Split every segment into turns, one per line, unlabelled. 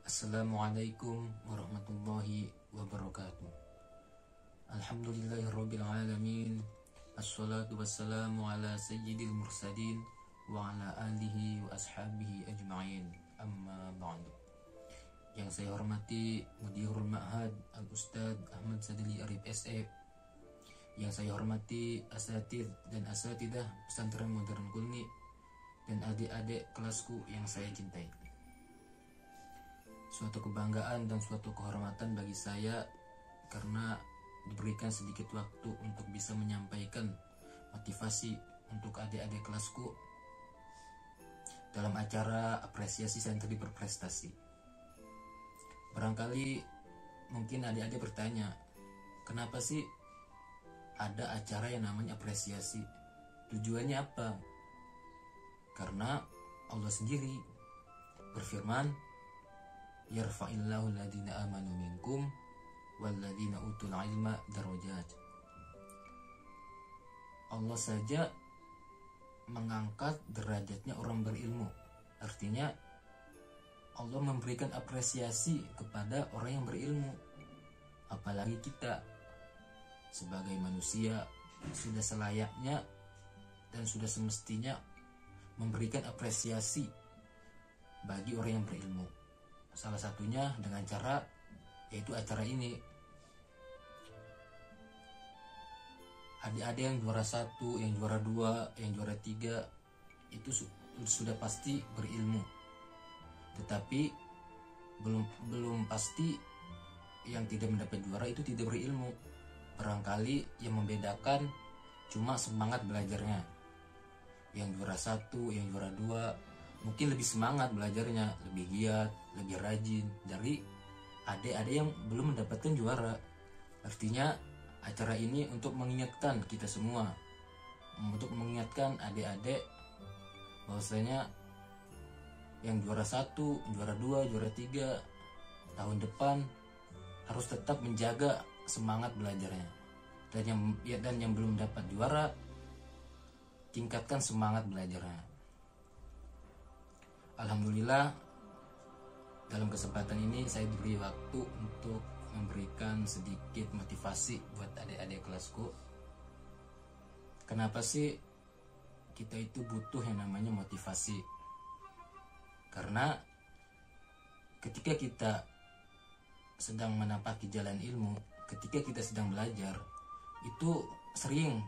Assalamualaikum warahmatullahi wabarakatuh. Alhamdulillahirabbil alamin. Assalatu wassalamu ala sayyidil mursalin wa ala alihi wa ashabihi ajma'in. Amma ba'du. Yang saya hormati Mudirul Ma'had Al-Ustadz Ahmad Sadili Arif SE. Yang saya hormati asatidz dan asatidah pesantren modern Kulni dan adik-adik kelasku yang saya cintai. Suatu kebanggaan dan suatu kehormatan bagi saya karena diberikan sedikit waktu untuk bisa menyampaikan motivasi untuk adik-adik kelasku dalam acara apresiasi santri berprestasi. Barangkali mungkin adik-adik bertanya, kenapa sih ada acara yang namanya apresiasi? Tujuannya apa? Karena Allah sendiri berfirman, yarfa'illahu alladhina amanu minkum walladhina utul ilma darajat. Allah saja mengangkat derajatnya orang berilmu. Artinya Allah memberikan apresiasi kepada orang yang berilmu. Apalagi kita sebagai manusia sudah selayaknya dan sudah semestinya memberikan apresiasi bagi orang yang berilmu. Salah satunya dengan cara yaitu acara ini. Adik-adik yang juara 1, yang juara 2, yang juara 3 itu sudah pasti berilmu. Tetapi belum pasti yang tidak mendapat juara itu tidak berilmu. Barangkali yang membedakan cuma semangat belajarnya. Yang juara 1, yang juara 2 mungkin lebih semangat belajarnya, lebih giat, lebih rajin dari adik-adik yang belum mendapatkan juara. Artinya acara ini untuk mengingatkan kita semua, untuk mengingatkan adik-adik bahwasanya yang juara 1, juara 2, juara 3 tahun depan harus tetap menjaga semangat belajarnya. Dan yang belum dapat juara, tingkatkan semangat belajarnya. Alhamdulillah, dalam kesempatan ini saya diberi waktu untuk memberikan sedikit motivasi buat adik-adik kelasku. Kenapa sih kita itu butuh yang namanya motivasi? Karena ketika kita sedang menapaki jalan ilmu, ketika kita sedang belajar, itu sering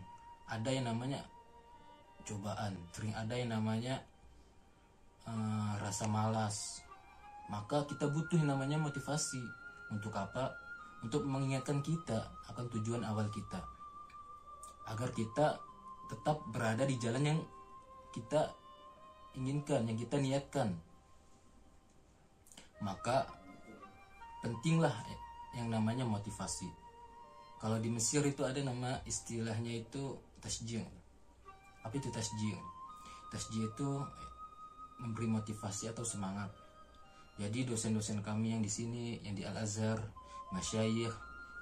ada yang namanya cobaan, sering ada yang namanya rasa malas. Maka kita butuh yang namanya motivasi. Untuk apa? Untuk mengingatkan kita akan tujuan awal kita, agar kita tetap berada di jalan yang kita inginkan, yang kita niatkan. Maka pentinglah yang namanya motivasi. Kalau di Mesir itu ada nama istilahnya itu tasjih. Apa itu tasjih? Tasjih itu memberi motivasi atau semangat. Jadi dosen-dosen kami yang di sini, yang di Al-Azhar, masyayikh,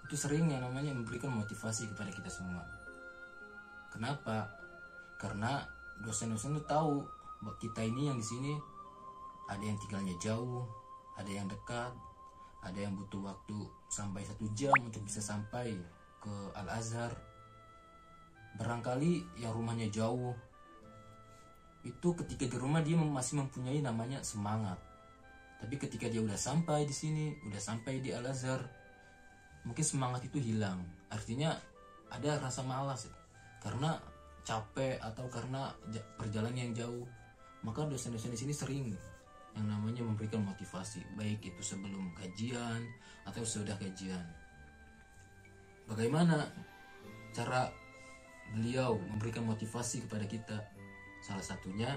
itu sering yang namanya memberikan motivasi kepada kita semua. Kenapa? Karena dosen-dosen itu tahu bahwa kita ini yang di sini ada yang tinggalnya jauh, ada yang dekat, ada yang butuh waktu sampai 1 jam untuk bisa sampai ke Al-Azhar. Barangkali yang rumahnya jauh, itu ketika di rumah dia masih mempunyai namanya semangat. Tapi ketika dia udah sampai di sini, udah sampai di Al-Azhar, mungkin semangat itu hilang. Artinya ada rasa malas karena capek atau karena perjalanan yang jauh. Maka dosen-dosen di sini sering yang namanya memberikan motivasi, baik itu sebelum kajian atau sudah kajian. Bagaimana cara beliau memberikan motivasi kepada kita? Salah satunya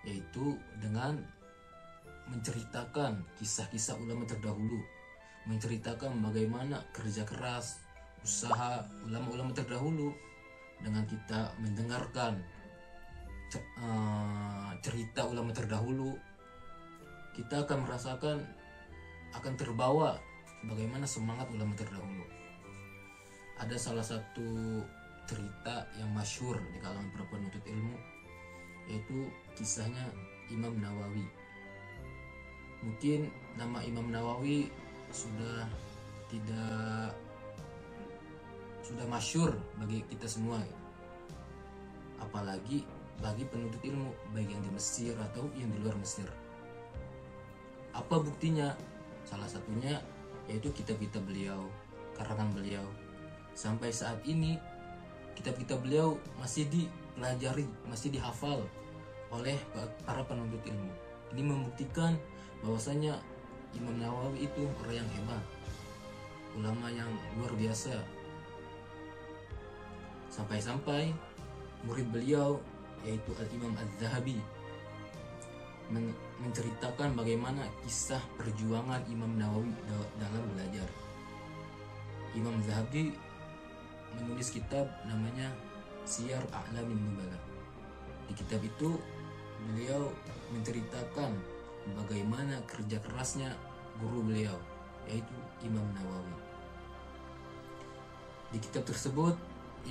yaitu dengan menceritakan kisah-kisah ulama terdahulu, menceritakan bagaimana kerja keras, usaha ulama-ulama terdahulu. Dengan kita mendengarkan cerita ulama terdahulu, kita akan merasakan, akan terbawa bagaimana semangat ulama terdahulu. Ada salah satu cerita yang masyhur di kalangan para penuntut ilmu, yaitu kisahnya Imam Nawawi. Mungkin nama Imam Nawawi sudah tidak sudah masyhur bagi kita semua, apalagi bagi penuntut ilmu baik yang di Mesir atau yang di luar Mesir. Apa buktinya? Salah satunya yaitu kitab-kitab beliau, karangan beliau. Sampai saat ini kitab-kitab beliau masih dipelajari, masih dihafal oleh para penuntut ilmu. Ini membuktikan bahwasanya Imam Nawawi itu orang yang hebat, ulama yang luar biasa. Sampai-sampai murid beliau yaitu Al-Imam Az-Zahabi menceritakan bagaimana kisah perjuangan Imam Nawawi dalam belajar. Imam Zahabi menulis kitab namanya Siyar A'lamin Nubala. Di kitab itu beliau menceritakan bagaimana kerja kerasnya guru beliau yaitu Imam Nawawi. Di kitab tersebut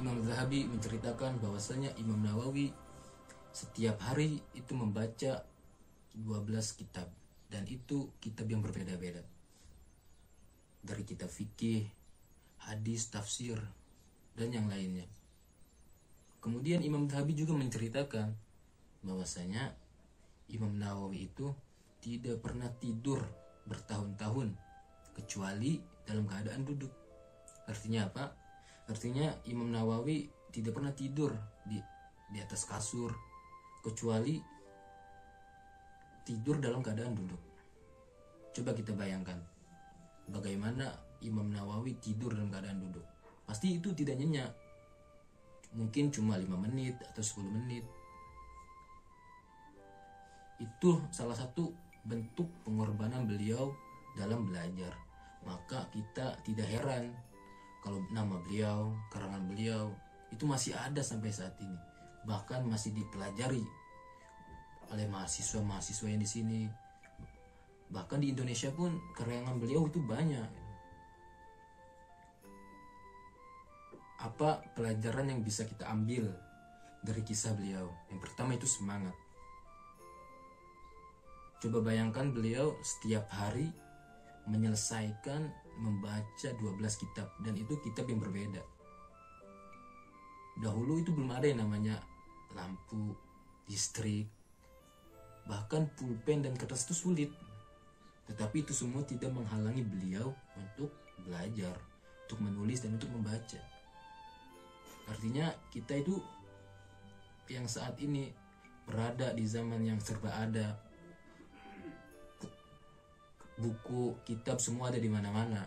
Imam Zahabi menceritakan bahwasanya Imam Nawawi setiap hari itu membaca 12 kitab, dan itu kitab yang berbeda-beda, dari kitab fikih, hadis, tafsir, dan yang lainnya. Kemudian Imam Zahabi juga menceritakan bahwasanya Imam Nawawi itu tidak pernah tidur bertahun-tahun kecuali dalam keadaan duduk. Artinya apa? Artinya Imam Nawawi tidak pernah tidur di atas kasur kecuali tidur dalam keadaan duduk. Coba kita bayangkan bagaimana Imam Nawawi tidur dalam keadaan duduk. Pasti itu tidak nyenyak. Mungkin cuma 5 menit atau 10 menit. Itu salah satu bentuk pengorbanan beliau dalam belajar. Maka kita tidak heran kalau nama beliau, karangan beliau itu masih ada sampai saat ini. Bahkan masih dipelajari oleh mahasiswa-mahasiswa yang di sini. Bahkan di Indonesia pun karangan beliau itu banyak. Apa pelajaran yang bisa kita ambil dari kisah beliau? Yang pertama itu semangat. Coba bayangkan beliau setiap hari menyelesaikan membaca 12 kitab, dan itu kitab yang berbeda. Dahulu itu belum ada yang namanya lampu, listrik, bahkan pulpen dan kertas itu sulit. Tetapi itu semua tidak menghalangi beliau untuk belajar, untuk menulis dan untuk membaca. Artinya kita itu yang saat ini berada di zaman yang serba ada, buku, kitab semua ada di mana-mana.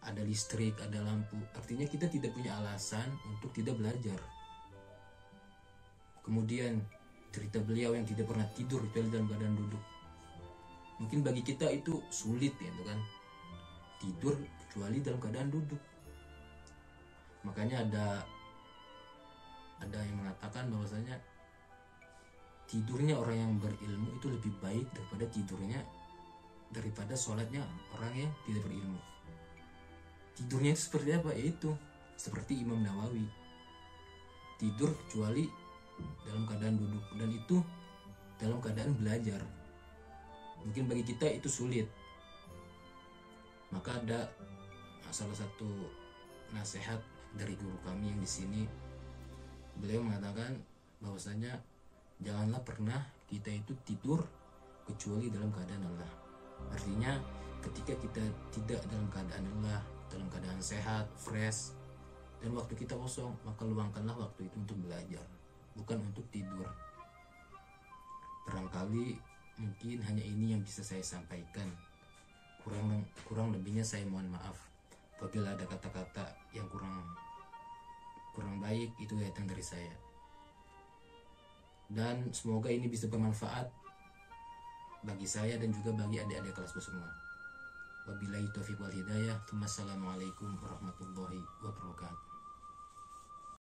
Ada listrik, ada lampu. Artinya kita tidak punya alasan untuk tidak belajar. Kemudian cerita beliau yang tidak pernah tidur dalam keadaan duduk. Mungkin bagi kita itu sulit gitu kan, tidur kecuali dalam keadaan duduk. Makanya ada yang mengatakan bahwasanya tidurnya orang yang berilmu itu lebih baik daripada sholatnya orang yang tidak berilmu. Tidurnya itu seperti apa? Yaitu seperti Imam Nawawi, tidur kecuali dalam keadaan duduk, dan itu dalam keadaan belajar. Mungkin bagi kita itu sulit. Maka ada salah satu nasihat dari guru kami yang di sini. Beliau mengatakan bahwasanya janganlah pernah kita itu tidur kecuali dalam keadaan lelah. Artinya ketika kita tidak dalam keadaan lelah, dalam keadaan sehat, fresh, dan waktu kita kosong, maka luangkanlah waktu itu untuk belajar, bukan untuk tidur. Barangkali mungkin hanya ini yang bisa saya sampaikan. Kurang lebihnya saya mohon maaf. Apabila ada kata-kata yang kurang baik, itu datang dari saya. Dan semoga ini bisa bermanfaat bagi saya dan juga bagi adik-adik kelasku semua. Wabillahi taufiq wal hidayah. Wassalamualaikum warahmatullahi wabarakatuh.